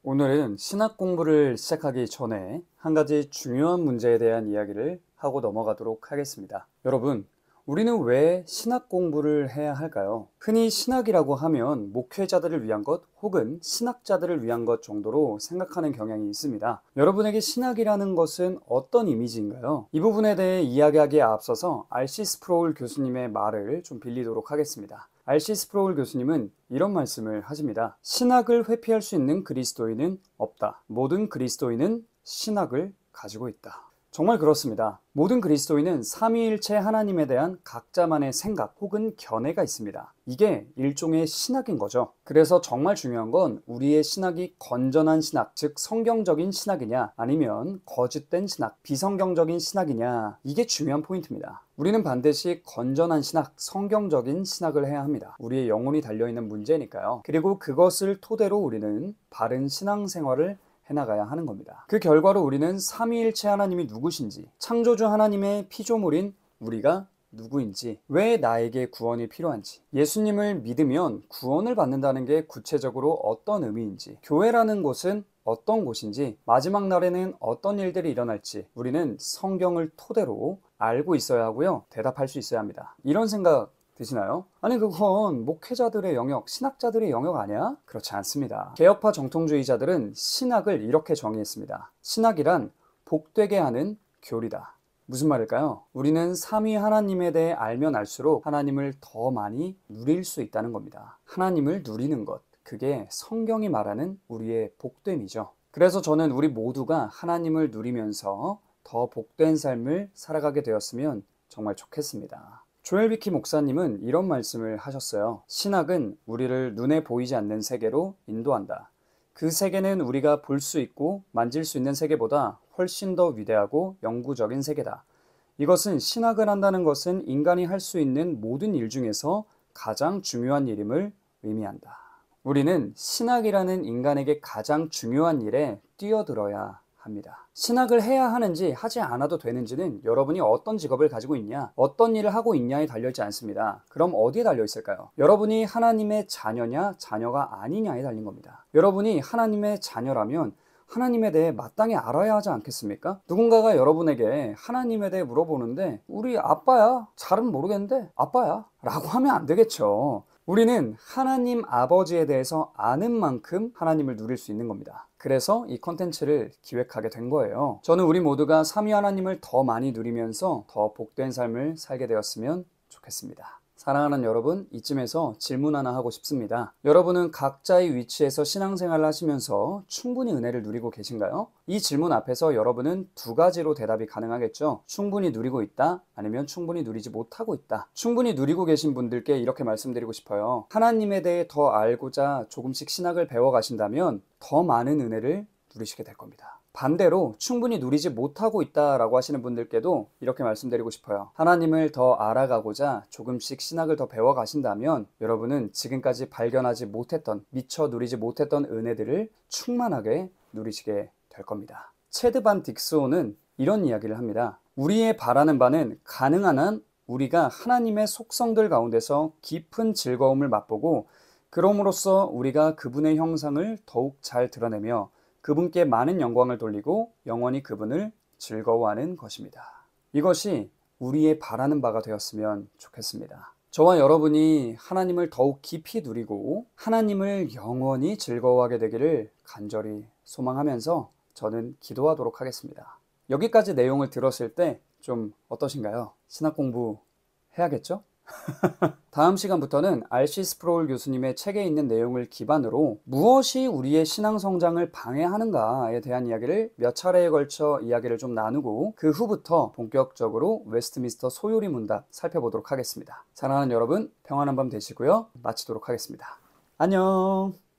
오늘은 신학 공부를 시작하기 전에 한 가지 중요한 문제에 대한 이야기를 하고 넘어가도록 하겠습니다. 여러분, 우리는 왜 신학 공부를 해야 할까요? 흔히 신학이라고 하면 목회자들을 위한 것 혹은 신학자들을 위한 것 정도로 생각하는 경향이 있습니다. 여러분에게 신학이라는 것은 어떤 이미지인가요? 이 부분에 대해 이야기하기에 앞서서 R.C. 스프로울 교수님의 말을 좀 빌리도록 하겠습니다. R.C. 스프로울 교수님은 이런 말씀을 하십니다. 신학을 회피할 수 있는 그리스도인은 없다. 모든 그리스도인은 신학을 가지고 있다. 정말 그렇습니다. 모든 그리스도인은 삼위일체 하나님에 대한 각자만의 생각 혹은 견해가 있습니다. 이게 일종의 신학인 거죠. 그래서 정말 중요한 건 우리의 신학이 건전한 신학, 즉 성경적인 신학이냐 아니면 거짓된 신학, 비성경적인 신학이냐, 이게 중요한 포인트입니다. 우리는 반드시 건전한 신학, 성경적인 신학을 해야 합니다. 우리의 영혼이 달려있는 문제니까요. 그리고 그것을 토대로 우리는 바른 신앙생활을 해나가야 하는 겁니다. 그 결과로 우리는 삼위일체 하나님이 누구신지, 창조주 하나님의 피조물인 우리가 누구인지, 왜 나에게 구원이 필요한지, 예수님을 믿으면 구원을 받는다는 게 구체적으로 어떤 의미인지, 교회라는 곳은 어떤 곳인지, 마지막 날에는 어떤 일들이 일어날지 우리는 성경을 토대로 알고 있어야 하고요, 대답할 수 있어야 합니다. 이런 생각 드시나요? 아니 그건 목회자들의 영역, 신학자들의 영역 아니야? 그렇지 않습니다. 개혁파 정통주의자들은 신학을 이렇게 정의했습니다. 신학이란 복되게 하는 교리다. 무슨 말일까요? 우리는 삼위 하나님에 대해 알면 알수록 하나님을 더 많이 누릴 수 있다는 겁니다. 하나님을 누리는 것, 그게 성경이 말하는 우리의 복됨이죠. 그래서 저는 우리 모두가 하나님을 누리면서 더 복된 삶을 살아가게 되었으면 정말 좋겠습니다. 조엘 비키 목사님은 이런 말씀을 하셨어요. 신학은 우리를 눈에 보이지 않는 세계로 인도한다. 그 세계는 우리가 볼 수 있고 만질 수 있는 세계보다 훨씬 더 위대하고 영구적인 세계다. 이것은 신학을 한다는 것은 인간이 할 수 있는 모든 일 중에서 가장 중요한 일임을 의미한다. 우리는 신학이라는 인간에게 가장 중요한 일에 뛰어들어야 합니다. 신학을 해야 하는지 하지 않아도 되는지는 여러분이 어떤 직업을 가지고 있냐, 어떤 일을 하고 있냐에 달려있지 않습니다. 그럼 어디에 달려있을까요? 여러분이 하나님의 자녀냐, 자녀가 아니냐에 달린 겁니다. 여러분이 하나님의 자녀라면 하나님에 대해 마땅히 알아야 하지 않겠습니까? 누군가가 여러분에게 하나님에 대해 물어보는데 우리 아빠야, 잘은 모르겠는데 아빠야 라고 하면 안 되겠죠. 우리는 하나님 아버지에 대해서 아는 만큼 하나님을 누릴 수 있는 겁니다. 그래서 이 컨텐츠를 기획하게 된 거예요. 저는 우리 모두가 삼위 하나님을 더 많이 누리면서 더 복된 삶을 살게 되었으면 좋겠습니다. 사랑하는 여러분, 이쯤에서 질문 하나 하고 싶습니다. 여러분은 각자의 위치에서 신앙생활을 하시면서 충분히 은혜를 누리고 계신가요? 이 질문 앞에서 여러분은 두 가지로 대답이 가능하겠죠. 충분히 누리고 있다, 아니면 충분히 누리지 못하고 있다. 충분히 누리고 계신 분들께 이렇게 말씀드리고 싶어요. 하나님에 대해 더 알고자 조금씩 신학을 배워가신다면 더 많은 은혜를 누리시게 될 겁니다. 반대로 충분히 누리지 못하고 있다라고 하시는 분들께도 이렇게 말씀드리고 싶어요. 하나님을 더 알아가고자 조금씩 신학을 더 배워가신다면 여러분은 지금까지 발견하지 못했던, 미처 누리지 못했던 은혜들을 충만하게 누리시게 될 겁니다. 체드 반 딕스호는 이런 이야기를 합니다. 우리의 바라는 바는 가능한 한 우리가 하나님의 속성들 가운데서 깊은 즐거움을 맛보고 그럼으로써 우리가 그분의 형상을 더욱 잘 드러내며 그분께 많은 영광을 돌리고 영원히 그분을 즐거워하는 것입니다. 이것이 우리의 바라는 바가 되었으면 좋겠습니다. 저와 여러분이 하나님을 더욱 깊이 누리고 하나님을 영원히 즐거워하게 되기를 간절히 소망하면서 저는 기도하도록 하겠습니다. 여기까지 내용을 들었을 때 좀 어떠신가요? 신학 공부 해야겠죠? 다음 시간부터는 R.C. 스프로울 교수님의 책에 있는 내용을 기반으로 무엇이 우리의 신앙 성장을 방해하는가에 대한 이야기를 몇 차례에 걸쳐 이야기를 좀 나누고 그 후부터 본격적으로 웨스트민스터 소요리 문답 살펴보도록 하겠습니다. 사랑하는 여러분, 평안한 밤 되시고요. 마치도록 하겠습니다. 안녕.